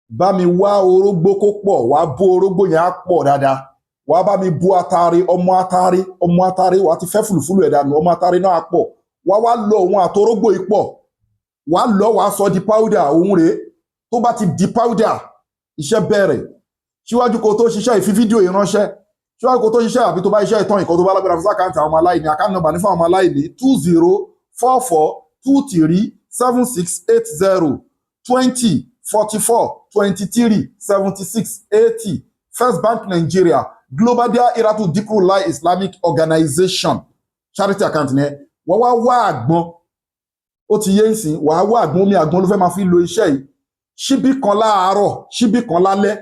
bá mi wá orógbó kó pọ̀, wá bó orógbó yẹn á pọ̀ dáadáa, wá bá mi bó atare, ọmọ atare wá ti fẹ́ fùlùfùlù ẹ̀ dànù, ọmọ atare náà á pọ̀, wá lọ òun àtorógbó yìí pọ̀, wá lọ wá sọ di powder òun rèé, tó bá ti di powder iṣẹ́ bẹ̀rẹ̀. Síwájú kó tó ṣiṣẹ́ ìfi fídíò ìránṣẹ́, síwájú kó tó ṣiṣẹ́ àbí tó bá iṣẹ́ ìtàn ìkọ́ tó bá lágbára fún àkáǹtì àwọn ọmọ aláìní, àkáǹtì nọ́mbà ní fún àwọn ọmọ aláìní 2044237680 2044237680 First Bank Nigeria Global Dahiratu Dhikrlahi Islamic Organization charity account ní wọ́n wá àgbọn, ó ti yé ìsìn, wàá wá àgbọn, omi àgbọn ló fẹ́ máa fi lo iṣẹ́ yìí, ṣíbí kan láàárọ̀ ṣíbí kan lálẹ́.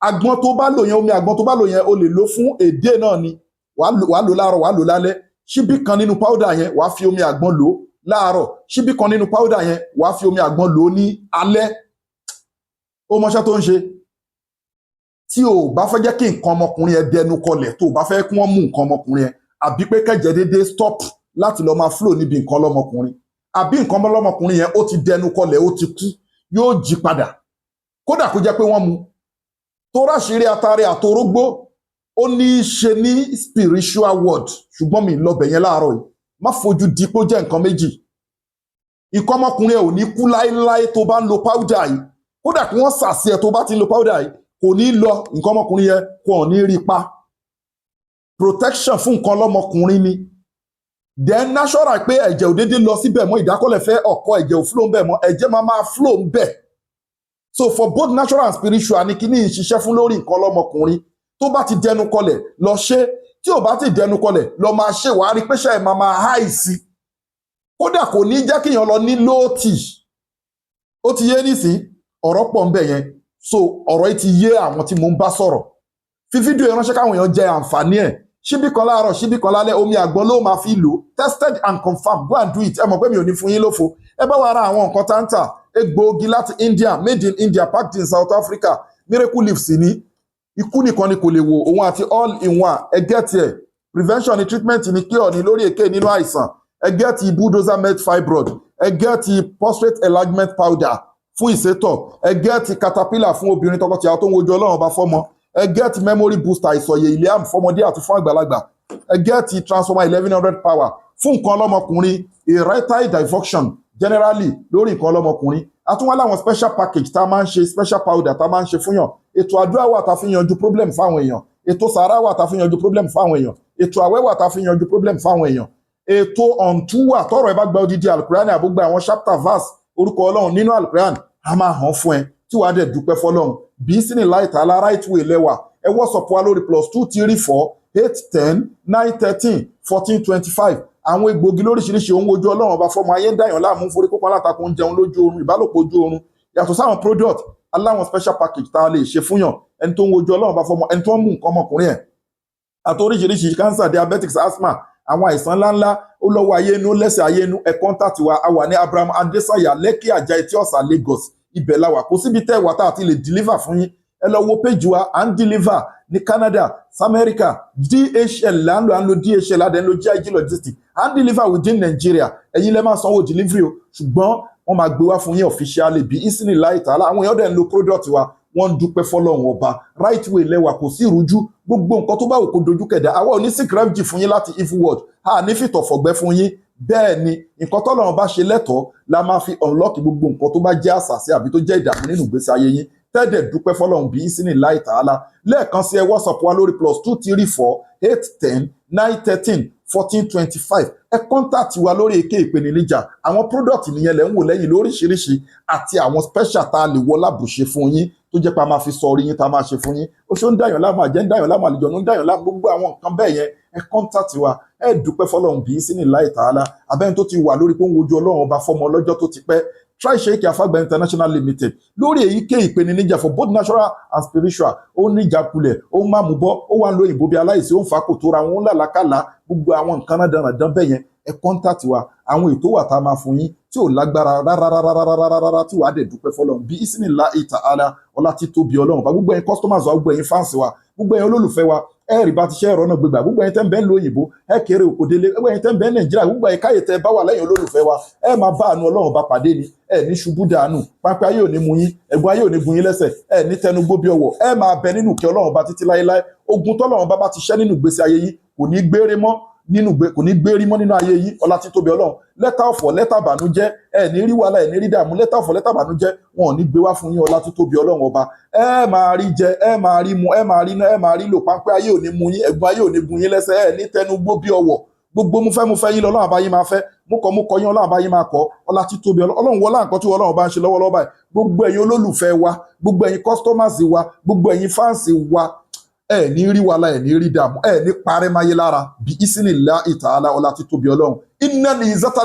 Àgbọn tó bá lò yẹn, omi àgbọn tó bá lò yẹn o lè lò fún èdè náà ni, wàá lò láàárọ̀ wàá lò lálẹ́. Ṣíbí kan nínú powder yẹn wàá fi omi àgbọn lò láàárọ̀, ṣíbí kan nínú powder yẹn wàá fi omi àgbọn lò ní alẹ́. Ó mọṣẹ́ tó ń ṣe. Tí o bá fẹ́ jẹ́ kí nǹkan ọmọkùnrin ẹ dẹnu kọlẹ̀, tó o bá fẹ́ kí wọ́n mú nǹkan ọmọkùnrin ẹ, àbí pé kẹ́jẹ́ déédéé stop láti lọ máa flow níbi nǹkan ọlọ́mọkùnrin, àbí nǹkan ọlọ́mọkùnrin yẹn ó ti dẹnu kọlẹ̀, ó ti kú, yóò jí padà, kódà kó jẹ́ pé wọ́n mú. Tó ráṣìírí atare àtorógbó ó ní í ṣe ní spiritual world, ṣùgbọ́n mi lọ́bẹ̀ yẹn láàárọ̀ yìí. Má fojú di pé ó jẹ́ nǹkan méjì. Nǹkan ọmọkùnrin ẹ ò ní kú láéláé tó bá ń lo powder yìí, kódà kí wọ́n sàsí ẹ tó bá ti ń lo powder yìí, kò ní lọ, nǹkan ọmọkùnrin yẹn kò ní rí pa. Protection fún nǹkan ọlọ́mọkùnrin ni. Then natural pé ẹ̀jẹ̀ ò déédéé lọ síbẹ̀ mọ́, ìdákọ́lẹ̀ fẹ́ ọkọ ẹ̀jẹ̀ ò flow ń bẹ̀ mọ́, ẹ̀jẹ̀ máa flow ń bẹ̀. So for both natural and spiritual ni kíní ìṣiṣẹ́ fún lórí nǹkan ọlọ́mọkùnrin. Tó bá ti dẹnu kọlẹ̀ lọ ṣe, tí ò bá ti dẹnu kọlẹ̀ lọ máa ṣe, wàá rí pé ṣe ẹ̀ máa háì sí. Kódà kò ní jẹ́ kíyàn lọ ní lóòtì. Ó ti yé nísìn, ọ̀rọ̀ pọ̀ ń bẹ̀ yẹn. So ọ̀rọ̀ yìí ti yé àwọn tí mo ń bá sọ̀rọ̀. Fi fídíò ìránṣẹ́ káwọn èèyàn jẹ àǹfààní ẹ̀. Ṣíbí kan láàárọ̀, ṣíbí kan lálẹ́, omi àgbọn ló máa fi lò. Tested and confirmed, go and do it. Ẹ mọ̀ pé mi ò ní fún yín lófo. Ẹ bá wa ra àwọn nǹkan táǹtà, egbòogi láti India, made in India, packed in South Africa, miracle leaves ní. Ikú nìkan ni kò lè wò, òun àti all in one. Ẹ get ẹ̀. Prevention ni, treatment ni, cure ni lórí èké nínú àìsàn. Ẹ get bulldozer med fibroid. Ẹ get prostate enlargement powder fún ìsétọ̀. Ẹ get caterpillar fún obìnrin tọkọtìyàwó tó ń wojú Ọlọ́run ọba fọ́mọ. Ẹ get memory booster ìsọ̀yè ìlẹ́àmù fọ́mọdé àti fún àgbàlagbà. Ẹ get transformer 1100 power fún nǹkan ọlọ́mọkùnrin, erectile dysfunction generally lórí nǹkan ọlọ́mọkùnrin. A tún wá láwọn special package tá a máa ń ṣe, special powder tá a máa ń ṣe fún yàn. Ètò àdúrà wà tá a fi yanjú problem fáwọn èèyàn. Ètò sàárà wà tá a fi yanjú problem fáwọn èèyàn. Ètò àwẹ̀ wà tá a fi yanjú problem fáwọn èèyàn. Ètò ọ̀ǹtú wà tọ́rọ̀ ẹ bá gba odidi alukurani àbúgbà àwọn chapter verse orúkọ Ọlọ́run nínú alukurani a máa hàn fún ẹ tí wàá dẹ̀ dúpẹ́ fọlọ́run. Bí sínú láì tààlà right way lẹ́wà ẹ WhatsApp wa lórí +234-810-913-1425. Àwọn egbògi lóríṣiríṣi òun ojú Ọlọ́run ọba fọmọ ayé ń dàyàn láàmú forí kópa látakò ń jẹun lójú oorun, ìbálòpọ̀ ojú oorun. Yàtọ̀ sáwọn product aláwọn special package tá a lè ṣe fún yàn, ẹni tó ń wojú Ọlọ́run ọba fọmọ, ẹni tó ń mú nǹkan ọmọkùnrin ẹ̀. Àti oríṣiríṣi cancer, diabetics, asthma, àwọn àìsàn ńláńlá ó lọ́wọ́ ayé inú lẹ́sẹ̀ ayé inú. Ẹ contact wa, a wà ní Abraham Adesanya Lekki Ajah Etí Ọ̀sà Lagos. Ibẹ̀ la wà, kò síbi tẹ́ wà tá a ti lè deliver fún yín. Ẹ lọ wo page wa, à ń deliver ní Canada, America, DHL là ń lo DHL adẹ́ ń lo GIG logistics, à ń deliver within Nigeria. Ẹ̀yin lẹ máa sanwó delivery o, ṣùgbọ́n wọ́n máa gbé wá fún yín officially bí ìsìnì láì tààlà. Àwọn èèyàn dẹ̀ ń lo product wa, wọ́n ń dúpẹ́ fọlọ́run ọba. Right way lẹ́wà, kò sí ìrújú, gbogbo nǹkan tó bá wò kó dojú kẹ̀dá. Àwa ò ní sick refugee fún yín láti evil world, a ní fìtọ̀ fọ̀gbẹ́ fún yín. Bẹ́ẹ̀ ni nǹkan tọ́lọ́run bá ṣe lẹ́tọ̀ọ́ la máa fi unlock gbogbo nǹkan tó bá jẹ́ àṣàsí àbí tó jẹ́ ìdààmú nínú ìgbésí ayé yín. Tẹ́ẹ̀dẹ̀ dúpẹ́ fọlọ́run bí ìsìnì láì tààlà. Lẹ́ẹ̀kan sí ẹ WhatsApp wa lórí +234-810-913-1425. Ẹ contact wa lórí èké ìpèníjà. Àwọn product nìyẹn lẹ́ ń wò lẹ́yìn lóríṣiríṣi àti àwọn special tá a lè wọ lábùṣe fún yín tó jẹ́ pé a máa fi sọ orí yín tá a máa ṣe fún yín. Ó ṣe ń dàyàn láàmú, àjẹ́ ń dàyàn láàmú, àlejò ń dàyàn láàmú, gbogbo àwọn nǹkan bẹ́ẹ̀ yẹn ẹ contact wa. Ẹ dúpẹ́ fọlọ́run bí ìsìnì láì tààlà. Abẹ́ni tó ti wà lórí pé ń wojú Ọlọ́run ọba fọmọ lọ́jọ́ tó ti pẹ́, Try Sheikh Afagba International Limited lórí èyíkéyìí ìpèníjà for both natural and spiritual. Ó ní ìjákulẹ̀, ó máa mú bọ́, ó wà ń lo òyìnbó bí aláìsí, ó ń fa kò tóra, wọn ń làlákàlà, gbogbo àwọn nǹkan náà dandan bẹ́ẹ̀ yẹn ẹ contact wa. Àwọn ètò wà tá a máa fún yín tí ò lágbára rárá tí wàá dẹ̀ dúpẹ́ fọlọ́run bí ìsìnì láì tààlà ọlá tí tóbi Ọlọ́run bá gbogbo ẹ̀yin customers wa, gbogbo ẹ̀yin fans wa, gbogbo ẹ̀yin olólùfẹ́ wa, ẹ rí bá ti ṣe ẹ̀rọ náà gbégbà gbogbo ẹ̀yin tẹ́ ń bẹ nílùú òyìnbó ẹ kéré òkò délé gbogbo ẹ̀yin tẹ́ ń bẹ Nàìjíríà gbogbo ẹ̀yin káyè tẹ́ bá wà lẹ́yìn olólùfẹ́ wa ẹ máa bá àánú Ọlọ́run bá pàdé ni ẹ ní ṣubú dànù pápá ayé ò ní mú yín ẹ̀gún ayé ò ní gun yín lẹ́sẹ̀ ẹ ní tẹnugbó bí ọwọ́ ẹ máa bẹ nínú kẹ́ Ọlọ́run bá títí láéláé ogun tọ́lọ́run bá ti ṣẹ́ nínú ìgbésí ayé yín kò ní gbére mọ́ nínú ayé yín ọlá títóbi Ọlọ́run lẹ́tà ọ̀fọ̀ lẹ́tà ìbànújẹ́ ẹ ní rí wàhálà ẹ ní rí dààmú lẹ́tà ọ̀fọ̀ lẹ́tà ìbànújẹ́ wọn ò ní gbé wá fún yín ọlá títóbi Ọlọ́run ọba ẹ máa rí jẹ ẹ máa rí mu ẹ máa rí ná ẹ máa rí lò páńpẹ́ ayé ò ní mú yín ẹ̀gún ayé ò ní gun yín lẹ́sẹ̀ ẹ ní tẹnugbó bí ọwọ́ gbogbo mo fẹ́ yín lọ́lọ́run àbáyín máa fẹ́ mo kọ yín Ọlọ́run àbáyín máa kọ́ ọlá títóbi Ọlọ́run wọlá nǹkan tí Ọlọ́run bá ń ṣe lọ́wọ́lọ́wọ́ báyìí gbogbo ẹ̀yin olólùfẹ́ wa gbogbo ẹ̀yin customers wa gbogbo ẹ̀yin fans wa ẹ ní rí wàhálà ẹ ní rí dààmú ẹ ní parẹ́ máyé lára bí ìsìnìlá ìtàlá ọlá títóbi Ọlọ́run iná ní ìzátàlì